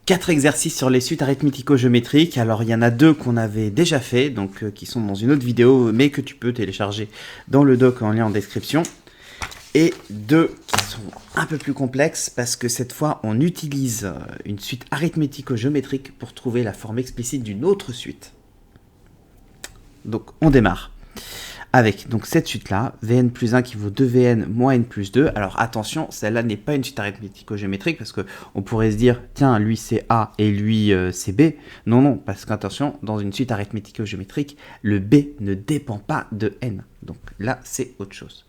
4 exercices sur les suites arithmético-géométriques. Alors, il y en a 2 qu'on avait déjà fait, donc qui sont dans une autre vidéo, mais que tu peux télécharger dans le doc en lien en description. Et 2 qui sont un peu plus complexes, parce que cette fois, on utilise une suite arithmético-géométrique pour trouver la forme explicite d'une autre suite. Donc, on démarre avec donc cette suite-là, Vn plus 1 qui vaut 2Vn moins n plus 2. Alors attention, celle-là n'est pas une suite arithmético-géométrique parce qu'on pourrait se dire, tiens, lui c'est A et lui c'est B. Non, non, parce qu'attention, dans une suite arithmético-géométrique, le B ne dépend pas de n. Donc là, c'est autre chose.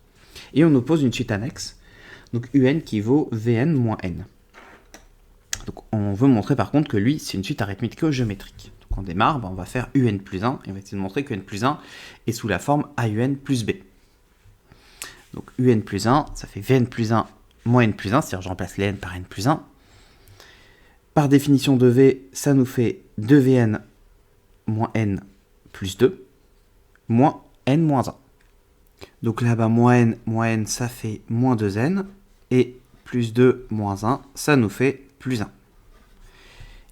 Et on oppose une suite annexe, donc Un qui vaut Vn moins n. Donc on veut montrer par contre que lui, c'est une suite arithmético-géométrique. On démarre, on va faire UN plus 1, et on va essayer de montrer que UN plus 1 est sous la forme AUN plus B. Donc UN plus 1, ça fait Vn plus 1 moins n plus 1, c'est-à-dire je remplace les n par n plus 1. Par définition de V, ça nous fait 2Vn moins n plus 2, moins n moins 1. Donc là-bas, moins n, ça fait moins 2n, et plus 2 moins 1, ça nous fait plus 1.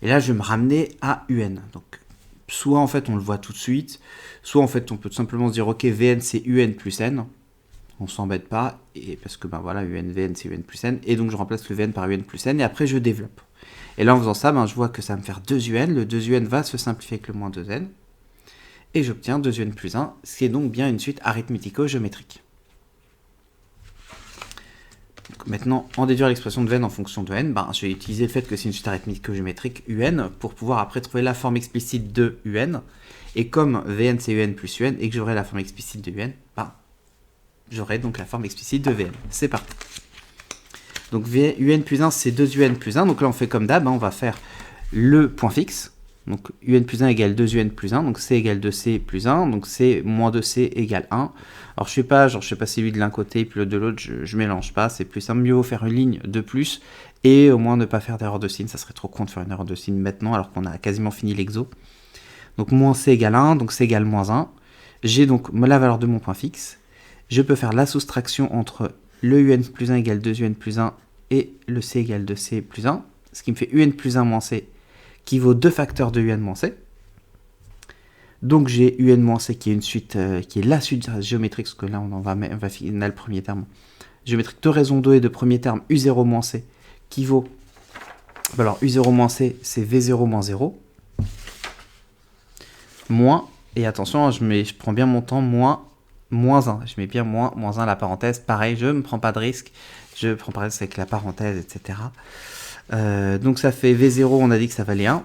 Et là, je vais me ramener à UN. Donc, soit en fait, on le voit tout de suite, soit en fait, on peut tout simplement se dire, ok, Vn c'est Un plus n. On s'embête pas, et parce que ben voilà, UN, Vn c'est Un plus n. Et donc, je remplace le Vn par Un plus n, et après, je développe. Et là, en faisant ça, ben, je vois que ça va me faire 2Un. Le 2Un va se simplifier avec le moins 2n. Et j'obtiens 2Un plus 1, ce qui est donc bien une suite arithmético-géométrique. Donc maintenant, en déduire l'expression de Vn en fonction de n, ben, je vais utiliser le fait que c'est une suite arithmético-géométrique Un pour pouvoir après trouver la forme explicite de Un. Et comme Vn c'est Un plus Un et que j'aurai la forme explicite de Un, ben, j'aurai donc la forme explicite de Vn. C'est parti. Donc Un plus 1 c'est 2Un plus 1. Donc là on fait comme d'hab, hein, on va faire le point fixe. Donc Un plus 1 égale 2Un plus 1, donc C égale 2C plus 1, donc C moins 2C égale 1. Alors je sais pas si lui de l'un côté puis l'autre de l'autre, je mélange pas, c'est plus simple, mieux vaut faire une ligne de plus, et au moins ne pas faire d'erreur de signe, ça serait trop con de faire une erreur de signe maintenant alors qu'on a quasiment fini l'exo. Donc moins C égale 1, donc C égale moins 1. J'ai donc la valeur de mon point fixe, je peux faire la soustraction entre le Un plus 1 égale 2Un plus 1 et le C égale 2C plus 1, ce qui me fait Un plus 1 moins C, qui vaut 2 facteurs de Un moins C. Donc j'ai Un moins C qui est une suite, qui est la suite géométrique, parce que là on a le premier terme. Géométrique de raison 2 et de premier terme U0 moins C, qui vaut, alors U0 moins C, c'est V0 moins 0, moins, et attention, je prends bien mon temps, moins 1, je mets bien moins 1 la parenthèse, pareil, je ne prends pas de risque, je prends par exemple avec la parenthèse, etc. Donc ça fait V0, on a dit que ça valait 1,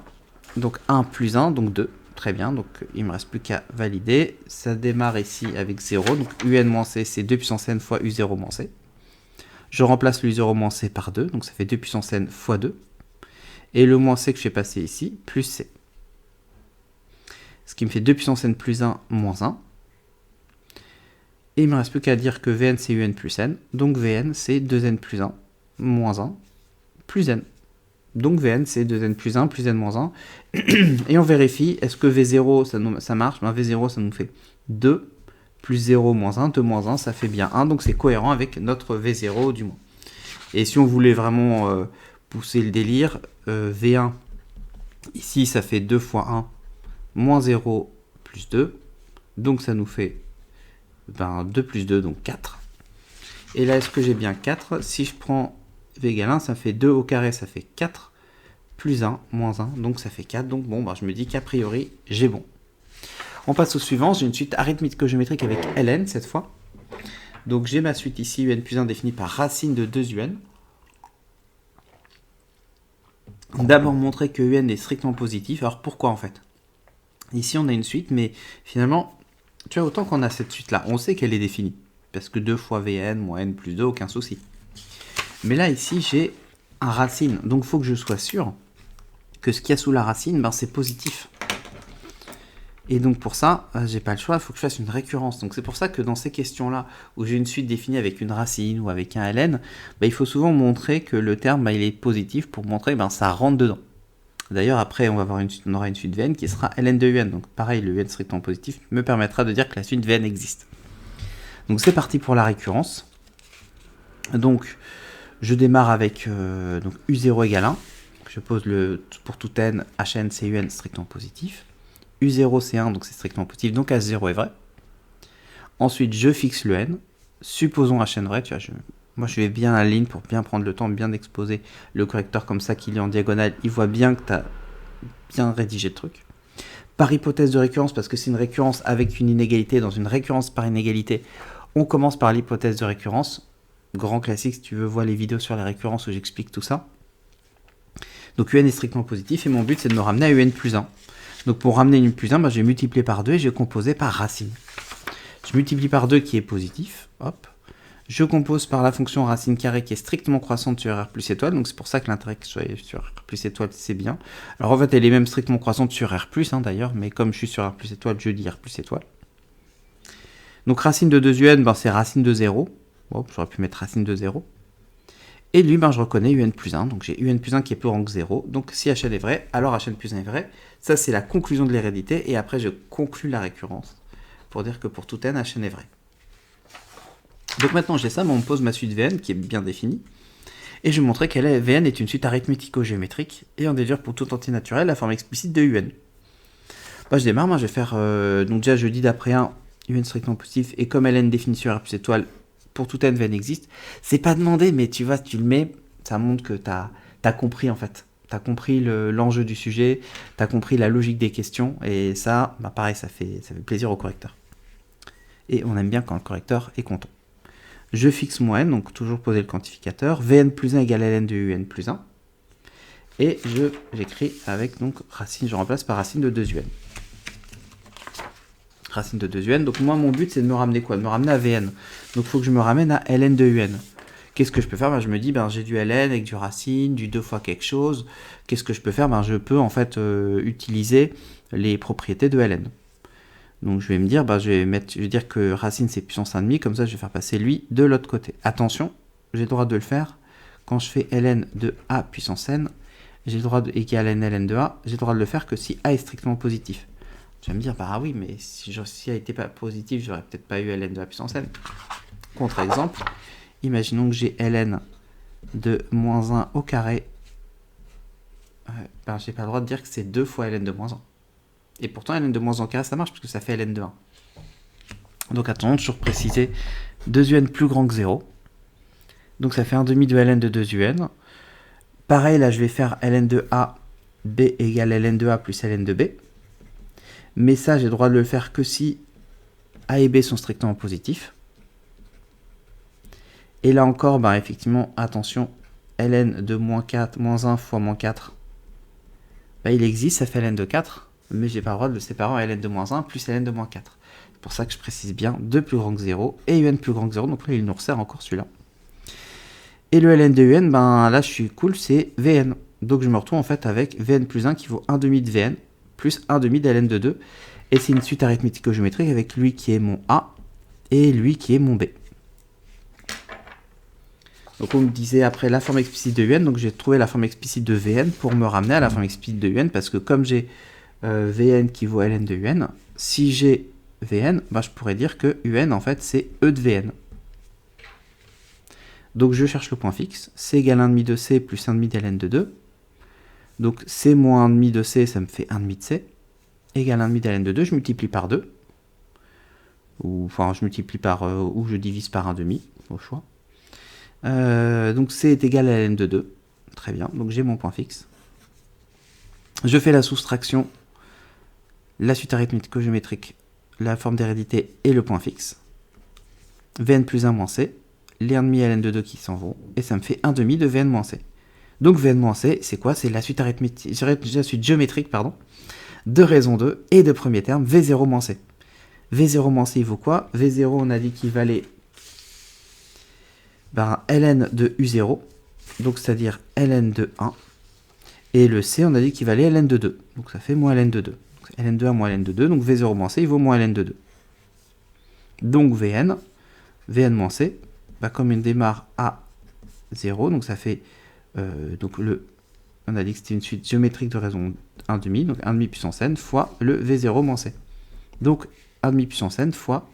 donc 1 plus 1, donc 2, très bien, donc il ne me reste plus qu'à valider, ça démarre ici avec 0, donc UN-C c'est 2 puissance n fois U0-C, je remplace le U0 moins C par 2, donc ça fait 2 puissance n fois 2, et le moins C que je fais passer ici, plus C, ce qui me fait 2 puissance n plus 1 moins 1, et il ne me reste plus qu'à dire que Vn c'est Un plus n, donc Vn c'est 2n plus 1 moins 1 plus n. Donc Vn c'est 2n plus 1 plus n moins 1. Et on vérifie, est-ce que V0 ça marche? Ben, V0 ça nous fait 2 plus 0 moins 1, 2 moins 1, ça fait bien 1, donc c'est cohérent avec notre V0 du moins. Et si on voulait vraiment pousser le délire, V1, ici ça fait 2 fois 1, moins 0 plus 2, donc ça nous fait 2 plus 2, donc 4. Et là, est-ce que j'ai bien 4? Si je prends V égale 1, ça fait 2 au carré, ça fait 4, plus 1, moins 1, donc ça fait 4. Donc bon, je me dis qu'a priori, j'ai bon. On passe au suivant, j'ai une suite arithmético-géométrique avec Ln cette fois. Donc j'ai ma suite ici, Un plus 1 définie par racine de 2Un. D'abord montrer que Un est strictement positif. Alors pourquoi en fait? Ici on a une suite, mais finalement, tu vois, autant qu'on a cette suite-là, on sait qu'elle est définie. Parce que 2 fois Vn moins n plus 2, aucun souci. Mais là, ici, j'ai un racine. Donc, il faut que je sois sûr que ce qu'il y a sous la racine, c'est positif. Et donc, pour ça, j'ai pas le choix, il faut que je fasse une récurrence. Donc, c'est pour ça que dans ces questions-là, où j'ai une suite définie avec une racine ou avec un ln, il faut souvent montrer que le terme, il est positif pour montrer que ça rentre dedans. D'ailleurs, après, on aura une suite Vn qui sera ln de Un. Donc, pareil, le Un strictement positif me permettra de dire que la suite Vn existe. Donc, c'est parti pour la récurrence. Donc, je démarre avec donc U0 égale 1. je pose pour tout n, hn c'est un strictement positif. U0 c'est 1, donc c'est strictement positif, donc H0 est vrai. Ensuite, je fixe le n. Supposons hn vrai, tu vois, moi je vais bien à la ligne pour bien prendre le temps, bien d'exposer le correcteur comme ça qu'il est en diagonale. Il voit bien que tu as bien rédigé le truc. Par hypothèse de récurrence, parce que c'est une récurrence avec une inégalité, dans une récurrence par inégalité, on commence par l'hypothèse de récurrence. Grand classique, si tu veux voir les vidéos sur les récurrences où j'explique tout ça. Donc un est strictement positif et mon but c'est de me ramener à un plus 1. Donc pour ramener un plus 1, je vais multiplier par 2 et je vais composer par racine. Je multiplie par 2 qui est positif, hop. Je compose par la fonction racine carrée qui est strictement croissante sur R plus étoile, donc c'est pour ça que l'intérêt que soit sur R plus étoile, c'est bien. Alors en fait, elle est même strictement croissante sur R plus d'ailleurs, mais comme je suis sur R plus étoile, je dis R plus étoile. Donc racine de 2un, c'est racine de 0. Bon, j'aurais pu mettre racine de 0. Et lui, je reconnais un plus 1, donc j'ai un plus 1 qui est plus grand que 0. Donc si hn est vrai, alors hn plus 1 est vrai. Ça, c'est la conclusion de l'hérédité, et après je conclus la récurrence, pour dire que pour tout n, hn est vrai. Donc maintenant j'ai ça, on me pose ma suite Vn qui est bien définie, et je vais montrer qu'elle est Vn est une suite arithmético-géométrique, et en déduire pour toute entier naturelle la forme explicite de un. Je démarre, je vais faire, donc déjà je dis d'après 1, un strictement positif, et comme ln définit sur R plus étoile, pour tout n, Vn existe. C'est pas demandé, mais tu vois, tu le mets, ça montre que tu as compris en fait. Tu as compris l'enjeu du sujet, tu as compris la logique des questions, et ça, pareil, ça fait plaisir au correcteur. Et on aime bien quand le correcteur est content. Je fixe mon n, donc toujours poser le quantificateur. Vn plus 1 égale ln de un plus 1. Et j'écris avec donc racine, je remplace par racine de 2un. Racine de 2un, donc moi mon but c'est de me ramener quoi? De me ramener à Vn. Donc il faut que je me ramène à ln de un. Qu'est-ce que je peux faire? Je me dis, j'ai du ln avec du racine, du 2 fois quelque chose. Qu'est-ce que je peux faire? Je peux en fait utiliser les propriétés de ln. Donc je vais me dire, je vais dire que racine c'est puissance 1,5, comme ça je vais faire passer lui de l'autre côté. Attention, j'ai le droit de le faire quand je fais ln de a puissance n, j'ai le droit de égal ln de a, j'ai le droit de le faire que si a est strictement positif. Tu vas me dire, oui, mais si a n'était pas positif, j'aurais peut-être pas eu ln de a puissance n. Contre-exemple, imaginons que j'ai ln de moins 1 au carré. J'ai pas le droit de dire que c'est 2 fois ln de moins 1. Et pourtant, ln de moins 1 au carré, ça marche, parce que ça fait ln de 1. Donc attention, toujours préciser, 2un plus grand que 0. Donc ça fait 1,5 de ln de 2un. Pareil, là, je vais faire ln de a, b égale ln de a plus ln de b. Mais ça, j'ai le droit de le faire que si a et b sont strictement positifs. Et là encore, effectivement, attention, ln de moins 1 fois moins 4, il existe, ça fait ln de 4. Mais j'ai pas le droit de le séparer en ln de moins 1 plus ln de moins 4. C'est pour ça que je précise bien 2 plus grand que 0 et un plus grand que 0, donc là il nous resserre encore celui-là. Et le ln de un, là je suis cool, c'est Vn. Donc je me retrouve en fait avec Vn plus 1 qui vaut 1,5 de Vn plus 1,5 de ln de 2. Et c'est une suite arithmético-géométrique avec lui qui est mon A et lui qui est mon B. Donc on me disait après la forme explicite de un, donc j'ai trouvé la forme explicite de Vn pour me ramener à la forme explicite de un, parce que comme j'ai Vn qui vaut ln de un, si j'ai Vn, je pourrais dire que un en fait c'est E de Vn. Donc je cherche le point fixe, c égale 1,5 de c plus 1,5 de ln de 2. Donc c moins 1,5 de c, ça me fait 1,5 de c, égale 1,5 de ln de 2, je multiplie par 2. Ou je multiplie par, ou je divise par 1,5, au choix. Donc c est égal à ln de 2. Très bien, donc j'ai mon point fixe. Je fais la soustraction, la suite arithmético-géométrique, la forme d'hérédité et le point fixe. Vn plus 1 moins c, les 1,5 ln de 2 qui s'en vont, et ça me fait 1,5 de Vn moins c. Donc Vn moins c, c'est quoi? C'est la suite géométrique de raison 2 et de premier terme V0 moins c. V0 moins c, il vaut quoi? V0, on a dit qu'il valait ln de U0, donc c'est-à-dire ln de 1, et le c, on a dit qu'il valait ln de 2, donc ça fait moins ln de 2. Donc ln de 1 moins ln de 2, donc V0 moins c, il vaut moins ln de 2. Donc Vn moins c, comme il démarre à 0, donc ça fait, on a dit que c'était une suite géométrique de raison 1,5, donc 1,5 puissance n fois le V0 moins c. Donc 1,5 puissance n fois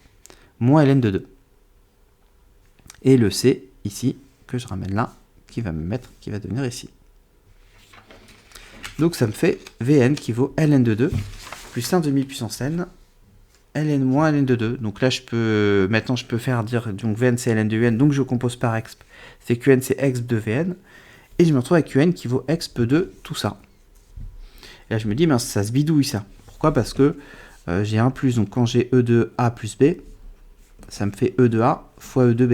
moins ln de 2. Et le c, ici, que je ramène là, qui va devenir ici. Donc ça me fait Vn qui vaut ln de 2 plus 1 demi puissance n ln moins ln de 2. Donc là, maintenant je peux faire dire, donc Vn c'est ln de un, donc je compose par exp. C'est Qn c'est exp de Vn. Et je me retrouve avec Qn qui vaut exp de tout ça. Et là je me dis, ça se bidouille ça. Pourquoi? Parce que j'ai un plus, donc quand j'ai E de A plus B, ça me fait E de A fois E de B.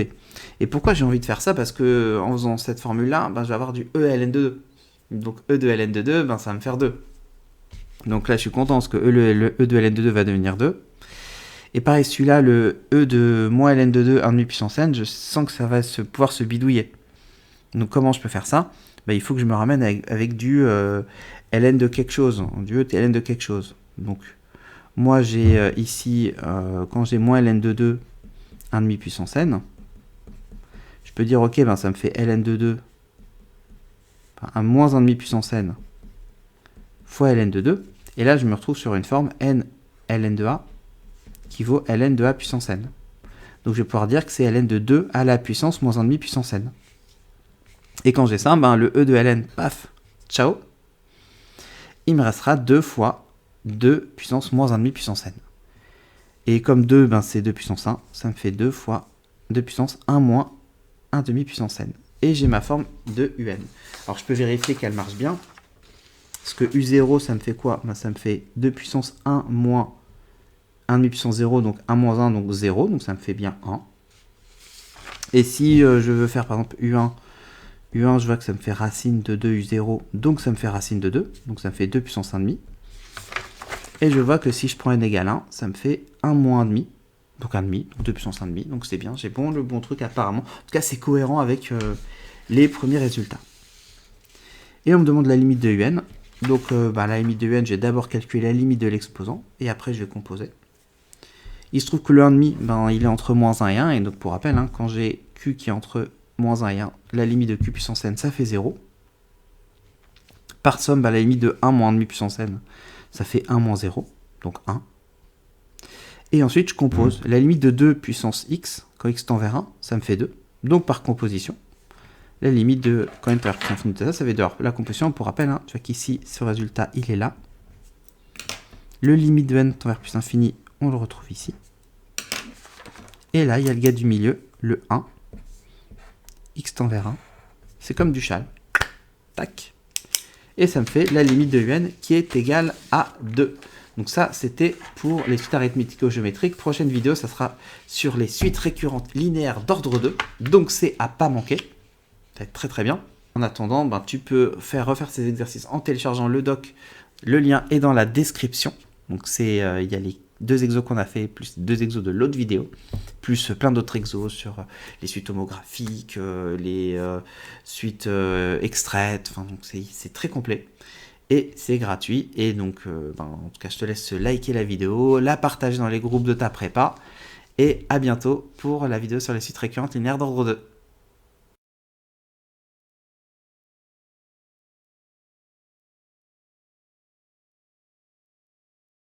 Et pourquoi j'ai envie de faire ça? Parce que en faisant cette formule-là, je vais avoir du E ln de 2. Donc E de ln de 2, ça va me faire 2. Donc là je suis content parce que le E de ln de 2 va devenir 2. Et pareil, celui-là, le E de moins ln de 2, 1 demi puissance n, je sens que ça va pouvoir se bidouiller. Donc comment je peux faire ça? Il faut que je me ramène avec du ln de quelque chose, du E ln de quelque chose. Donc moi j'ai ici, quand j'ai moins ln de 2, 1 demi puissance n, je peux dire ok, ça me fait ln de 2, un moins 1 demi puissance n fois ln de 2. Et là je me retrouve sur une forme n ln de a qui vaut ln de a puissance n. Donc je vais pouvoir dire que c'est ln de 2 à la puissance moins 1 demi puissance n. Et quand j'ai ça, le E de ln, paf, ciao, il me restera 2 fois 2 puissance moins 1 demi puissance n. Et comme 2, c'est 2 puissance 1, ça me fait 2 fois 2 puissance 1 moins 1 demi puissance n. Et j'ai ma forme de un. Alors je peux vérifier qu'elle marche bien. Parce que u0, ça me fait quoi? Ça me fait 2 puissance 1 moins 1 demi puissance 0, donc 1 moins 1, donc 0, donc ça me fait bien 1. Et si je veux faire par exemple u1, je vois que ça me fait racine de 2 u0, donc ça me fait racine de 2, donc ça me fait 2 puissance 1,5. Et je vois que si je prends n égale 1, ça me fait 1 moins 1,5, donc 1,5, donc 2 puissance 1,5, donc c'est bien, j'ai le bon truc apparemment. En tout cas, c'est cohérent avec les premiers résultats. Et on me demande la limite de un, donc la limite de un, j'ai d'abord calculé la limite de l'exposant, et après je vais composer. Il se trouve que le 1,5, il est entre moins 1 et 1, et donc pour rappel, quand j'ai q qui est entre moins 1 et 1, la limite de q puissance n, ça fait 0. Par somme, la limite de 1 moins 1,5 puissance n, ça fait 1 moins 0, donc 1. Et ensuite, je compose la limite de 2 puissance x, quand x tend vers 1, ça me fait 2. Donc par composition, la limite de quand n tend vers plus infini, ça fait 2. Alors, la composition, pour rappel, tu vois qu'ici, ce résultat, il est là. Le limite de n tend vers plus infini, on le retrouve ici. Et là, il y a le gars du milieu, le 1. X tend vers 1. C'est comme du châle. Tac. Et ça me fait la limite de un qui est égale à 2. Donc ça, c'était pour les suites arithmético-géométriques. Prochaine vidéo, ça sera sur les suites récurrentes linéaires d'ordre 2. Donc c'est à pas manquer. Ça va être très très bien. En attendant, tu peux refaire ces exercices en téléchargeant le doc. Le lien est dans la description. Donc il y a les 2 exos qu'on a fait, plus 2 exos de l'autre vidéo, plus plein d'autres exos sur les suites homographiques, les suites extraites, donc c'est très complet. Et c'est gratuit, et donc en tout cas je te laisse liker la vidéo, la partager dans les groupes de ta prépa, et à bientôt pour la vidéo sur les suites récurrentes linéaires d'ordre 2.